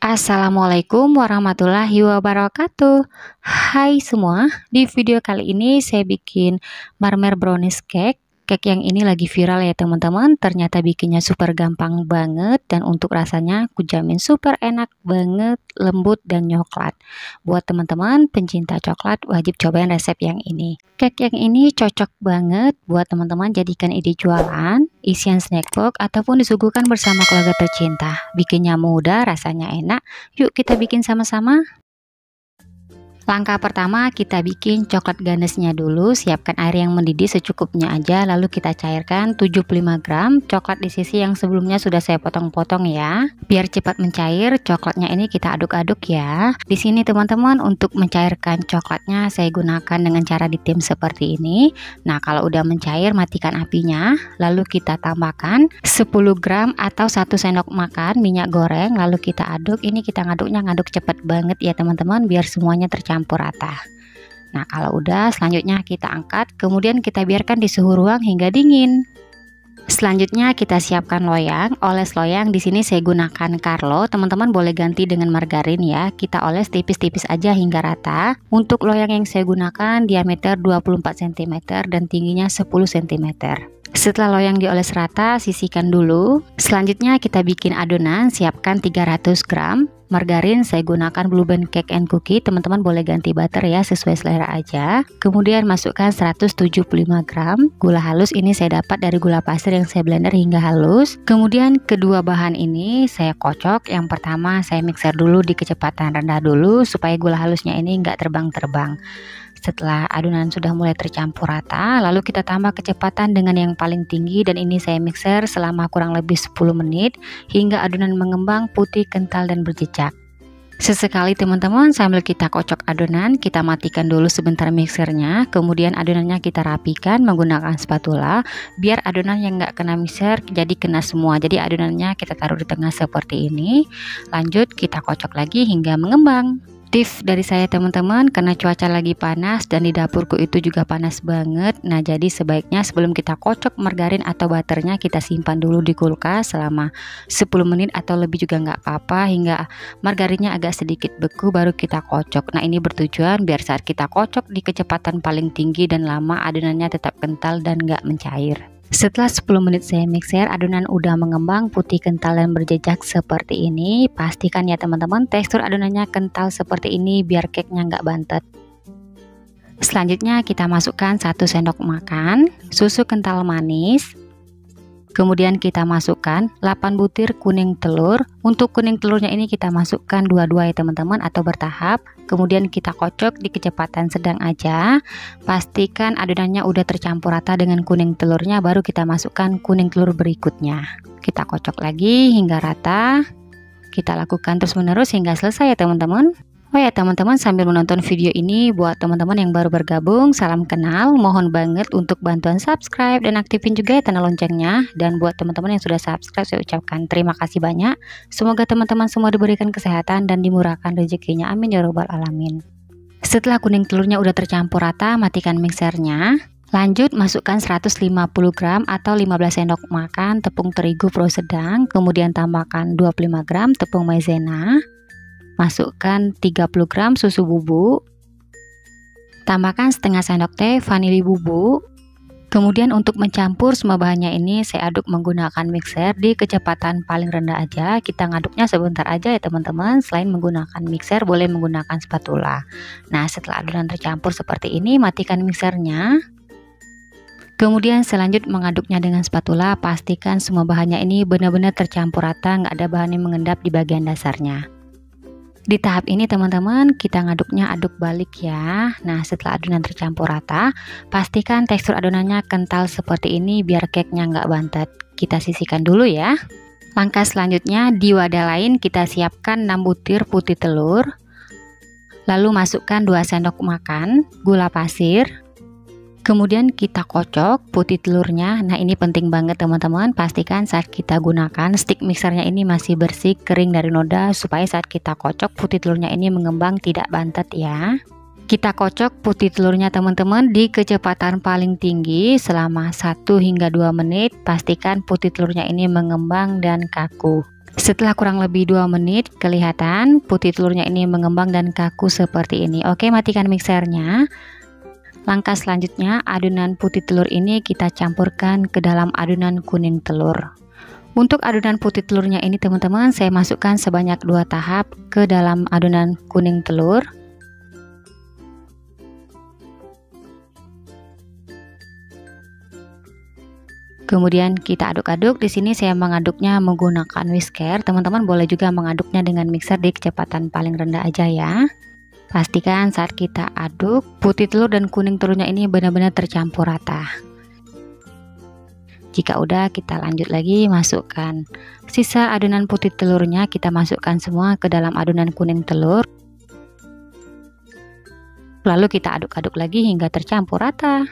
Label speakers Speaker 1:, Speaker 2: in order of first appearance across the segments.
Speaker 1: Assalamualaikum warahmatullahi wabarakatuh. Hai semua, di video kali ini saya bikin marmer brownies cake. Cake yang ini lagi viral ya teman-teman. Ternyata bikinnya super gampang banget, dan untuk rasanya aku jamin super enak banget, lembut dan coklat. Buat teman-teman pencinta coklat wajib cobain resep yang ini. Cake yang ini cocok banget buat teman-teman jadikan ide jualan, isian snack box, ataupun disuguhkan bersama keluarga tercinta. Bikinnya mudah, rasanya enak. Yuk kita bikin sama-sama. Langkah pertama, kita bikin coklat ganesnya dulu. Siapkan air yang mendidih secukupnya aja, lalu kita cairkan 75 gram coklat di sisi yang sebelumnya sudah saya potong-potong ya. Biar cepat mencair, coklatnya ini kita aduk-aduk ya. Di sini teman-teman, untuk mencairkan coklatnya saya gunakan dengan cara ditim seperti ini. Nah, kalau udah mencair, matikan apinya, lalu kita tambahkan 10 gram atau 1 sendok makan minyak goreng, lalu kita aduk. Ini kita ngaduk cepet banget ya teman-teman, biar semuanya tercampur rata. Nah, kalau udah, selanjutnya kita angkat, kemudian kita biarkan di suhu ruang hingga dingin. Selanjutnya kita siapkan loyang. Oles loyang di sini saya gunakan Carlo. Teman-teman boleh ganti dengan margarin ya. Kita oles tipis-tipis aja hingga rata. Untuk loyang yang saya gunakan diameter 24 cm dan tingginya 10 cm. Setelah loyang dioles rata, sisihkan dulu. Selanjutnya kita bikin adonan. Siapkan 300 gram margarin, saya gunakan Blue Band Cake and Cookie. Teman-teman boleh ganti butter ya, sesuai selera aja. Kemudian masukkan 175 gram gula halus. Ini saya dapat dari gula pasir yang saya blender hingga halus. Kemudian kedua bahan ini saya kocok. Yang pertama saya mixer dulu di kecepatan rendah dulu, supaya gula halusnya ini nggak terbang-terbang. Setelah adonan sudah mulai tercampur rata, lalu kita tambah kecepatan dengan yang paling tinggi, dan ini saya mixer selama kurang lebih 10 menit hingga adonan mengembang putih, kental dan berjejak. Sesekali teman-teman, sambil kita kocok adonan, kita matikan dulu sebentar mixernya, kemudian adonannya kita rapikan menggunakan spatula biar adonan yang nggak kena mixer jadi kena semua. Jadi adonannya kita taruh di tengah seperti ini. Lanjut kita kocok lagi hingga mengembang. Tips dari saya teman-teman, karena cuaca lagi panas dan di dapurku itu juga panas banget. Nah, jadi sebaiknya sebelum kita kocok margarin atau butternya, kita simpan dulu di kulkas selama 10 menit atau lebih juga nggak apa-apa, hingga margarinnya agak sedikit beku baru kita kocok. Nah, ini bertujuan biar saat kita kocok di kecepatan paling tinggi dan lama, adonannya tetap kental dan nggak mencair. Setelah 10 menit saya mixer, adonan udah mengembang putih, kental dan berjejak seperti ini. Pastikan ya teman-teman, tekstur adonannya kental seperti ini biar cake-nya nggak bantet. Selanjutnya kita masukkan 1 sendok makan susu kental manis. Kemudian kita masukkan 8 butir kuning telur. Untuk kuning telurnya ini kita masukkan dua-dua ya teman-teman, atau bertahap. Kemudian kita kocok di kecepatan sedang aja. Pastikan adonannya udah tercampur rata dengan kuning telurnya, baru kita masukkan kuning telur berikutnya. Kita kocok lagi hingga rata. Kita lakukan terus menerus hingga selesai ya teman-teman. Oh ya teman-teman, sambil menonton video ini, buat teman-teman yang baru bergabung, salam kenal. Mohon banget untuk bantuan subscribe dan aktifin juga ya tanda loncengnya. Dan buat teman-teman yang sudah subscribe, saya ucapkan terima kasih banyak. Semoga teman-teman semua diberikan kesehatan dan dimurahkan rezekinya, amin ya robbal alamin. Setelah kuning telurnya udah tercampur rata, matikan mixernya. Lanjut masukkan 150 gram atau 15 sendok makan tepung terigu pro sedang. Kemudian tambahkan 25 gram tepung maizena. Masukkan 30 gram susu bubuk, tambahkan setengah sendok teh vanili bubuk. Kemudian untuk mencampur semua bahannya ini saya aduk menggunakan mixer di kecepatan paling rendah aja. Kita ngaduknya sebentar aja ya teman-teman. Selain menggunakan mixer, boleh menggunakan spatula. Nah, setelah adonan tercampur seperti ini, matikan mixernya. Kemudian selanjut mengaduknya dengan spatula. Pastikan semua bahannya ini benar-benar tercampur rata, nggak ada bahan yang mengendap di bagian dasarnya. Di tahap ini teman-teman, kita ngaduknya aduk balik ya. Nah, setelah adonan tercampur rata, pastikan tekstur adonannya kental seperti ini biar cake-nya nggak bantet. Kita sisihkan dulu ya. Langkah selanjutnya, di wadah lain kita siapkan 6 butir putih telur. Lalu masukkan 2 sendok makan gula pasir. Kemudian kita kocok putih telurnya. Nah, ini penting banget teman-teman, pastikan saat kita gunakan stick mixernya ini masih bersih, kering dari noda, supaya saat kita kocok putih telurnya ini mengembang, tidak bantet ya. Kita kocok putih telurnya teman-teman di kecepatan paling tinggi selama 1 hingga 2 menit. Pastikan putih telurnya ini mengembang dan kaku. Setelah kurang lebih 2 menit, kelihatan putih telurnya ini mengembang dan kaku seperti ini. Oke, matikan mixernya. Langkah selanjutnya, adonan putih telur ini kita campurkan ke dalam adonan kuning telur. Untuk adonan putih telurnya ini teman-teman, saya masukkan sebanyak 2 tahap ke dalam adonan kuning telur. Kemudian kita aduk-aduk. Di sini saya mengaduknya menggunakan whisker. Teman-teman boleh juga mengaduknya dengan mixer di kecepatan paling rendah aja ya. Pastikan saat kita aduk, putih telur dan kuning telurnya ini benar-benar tercampur rata. Jika udah, kita lanjut lagi, masukkan sisa adonan putih telurnya, kita masukkan semua ke dalam adonan kuning telur. Lalu kita aduk-aduk lagi hingga tercampur rata.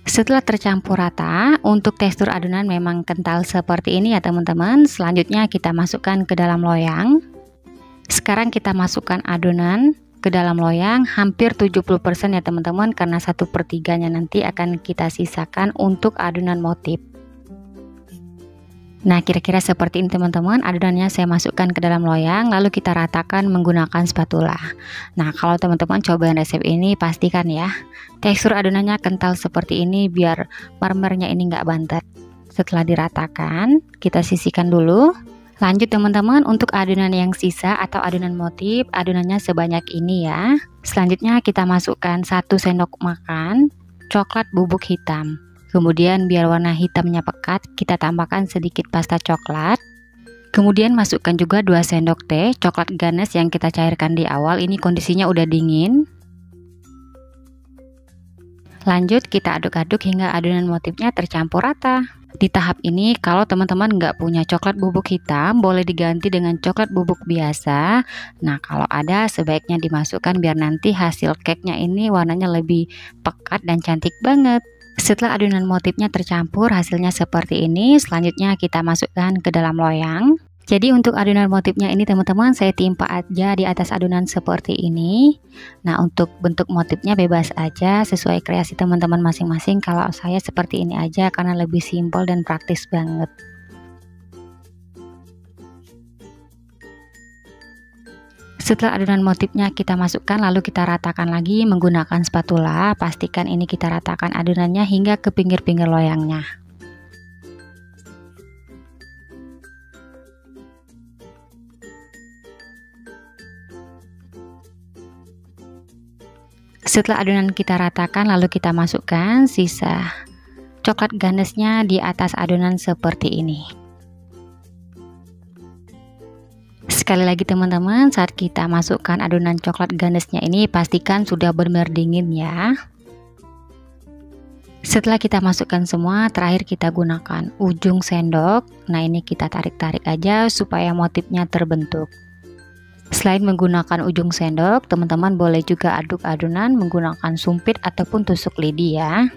Speaker 1: Setelah tercampur rata, untuk tekstur adonan memang kental seperti ini ya teman-teman. Selanjutnya kita masukkan ke dalam loyang. Sekarang kita masukkan adonan ke dalam loyang hampir 70% ya teman-teman, karena 1/3-nya nanti akan kita sisakan untuk adonan motif. Nah, kira-kira seperti ini teman-teman. Adonannya saya masukkan ke dalam loyang, lalu kita ratakan menggunakan spatula. Nah, kalau teman-teman cobain resep ini, pastikan ya tekstur adonannya kental seperti ini biar marmernya ini nggak bantet. Setelah diratakan, kita sisihkan dulu. Lanjut teman-teman, untuk adonan yang sisa atau adonan motif, adonannya sebanyak ini ya. Selanjutnya kita masukkan 1 sendok makan coklat bubuk hitam. Kemudian biar warna hitamnya pekat, kita tambahkan sedikit pasta coklat. Kemudian masukkan juga 2 sendok teh coklat ganas yang kita cairkan di awal. Ini kondisinya udah dingin. Lanjut kita aduk-aduk hingga adonan motifnya tercampur rata. Di tahap ini kalau teman-teman nggak punya coklat bubuk hitam, boleh diganti dengan coklat bubuk biasa. Nah, kalau ada sebaiknya dimasukkan biar nanti hasil cake-nya ini warnanya lebih pekat dan cantik banget. Setelah adonan motifnya tercampur, hasilnya seperti ini. Selanjutnya kita masukkan ke dalam loyang. Jadi untuk adonan motifnya ini teman-teman, saya timpa aja di atas adonan seperti ini. Nah, untuk bentuk motifnya bebas aja, sesuai kreasi teman-teman masing-masing. Kalau saya seperti ini aja karena lebih simpel dan praktis banget. Setelah adonan motifnya kita masukkan, lalu kita ratakan lagi menggunakan spatula. Pastikan ini kita ratakan adonannya hingga ke pinggir-pinggir loyangnya. Setelah adonan kita ratakan, lalu kita masukkan sisa coklat ganasnya di atas adonan seperti ini. Sekali lagi teman-teman, saat kita masukkan adonan coklat ganasnya ini, pastikan sudah benar-benar dingin ya. Setelah kita masukkan semua, terakhir kita gunakan ujung sendok. Nah, ini kita tarik-tarik aja supaya motifnya terbentuk. Selain menggunakan ujung sendok, teman-teman boleh juga aduk adonan menggunakan sumpit ataupun tusuk lidi ya.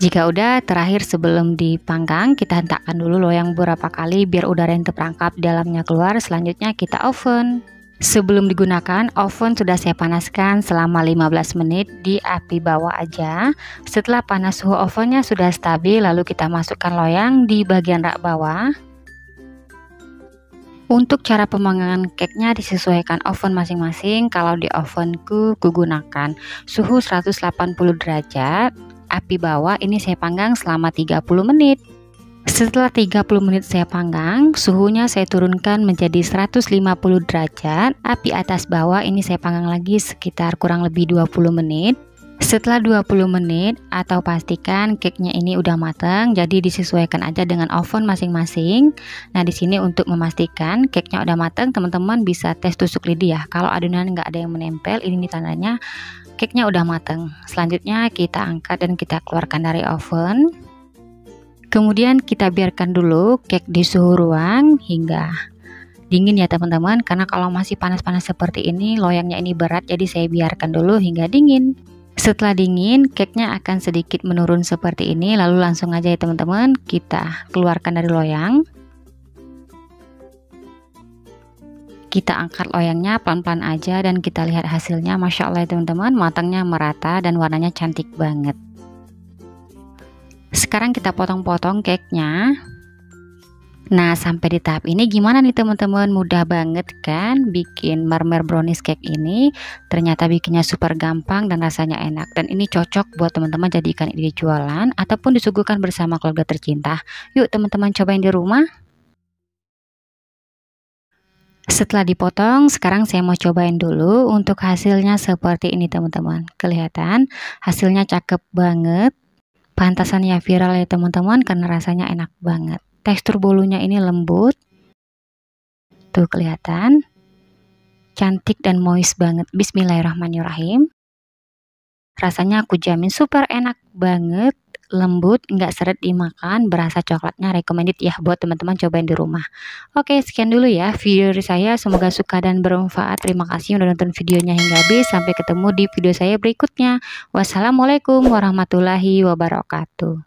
Speaker 1: Jika udah, terakhir sebelum dipanggang, kita hentakkan dulu loyang beberapa kali biar udara yang terperangkap di dalamnya keluar. Selanjutnya kita oven. Sebelum digunakan, oven sudah saya panaskan selama 15 menit di api bawah aja. Setelah panas suhu ovennya sudah stabil, lalu kita masukkan loyang di bagian rak bawah. Untuk cara pemanggangan cake-nya disesuaikan oven masing-masing. Kalau di ovenku gunakan suhu 180 derajat. Api bawah ini saya panggang selama 30 menit. Setelah 30 menit saya panggang, suhunya saya turunkan menjadi 150 derajat. Api atas bawah ini saya panggang lagi sekitar kurang lebih 20 menit. Setelah 20 menit atau pastikan cake-nya ini udah matang, jadi disesuaikan aja dengan oven masing-masing. Nah, di sini untuk memastikan cake-nya udah matang, teman-teman bisa tes tusuk lidi ya. Kalau adonan nggak ada yang menempel, ini tandanya cake-nya udah matang. Selanjutnya kita angkat dan kita keluarkan dari oven. Kemudian kita biarkan dulu cake di suhu ruang hingga dingin ya teman-teman. Karena kalau masih panas-panas seperti ini, loyangnya ini berat, jadi saya biarkan dulu hingga dingin. Setelah dingin, cake-nya akan sedikit menurun seperti ini. Lalu langsung aja ya teman-teman, kita keluarkan dari loyang. Kita angkat loyangnya pelan-pelan aja dan kita lihat hasilnya. Masya Allah ya teman-teman, matangnya merata dan warnanya cantik banget. Sekarang kita potong-potong cake-nya. Nah, sampai di tahap ini gimana nih teman-teman? Mudah banget kan bikin marmer brownies cake ini? Ternyata bikinnya super gampang dan rasanya enak. Dan ini cocok buat teman-teman jadikan ide jualan ataupun disuguhkan bersama keluarga tercinta. Yuk teman-teman cobain di rumah. Setelah dipotong, sekarang saya mau cobain dulu untuk hasilnya seperti ini teman-teman. Kelihatan hasilnya cakep banget. Pantasannya viral ya teman-teman karena rasanya enak banget. Tekstur bolunya ini lembut. Tuh kelihatan. Cantik dan moist banget. Bismillahirrahmanirrahim. Rasanya aku jamin super enak banget. Lembut, nggak seret dimakan, berasa coklatnya, recommended ya buat teman-teman cobain di rumah. Oke, sekian dulu ya video dari saya, semoga suka dan bermanfaat. Terima kasih udah nonton videonya hingga habis. Sampai ketemu di video saya berikutnya. Wassalamualaikum warahmatullahi wabarakatuh.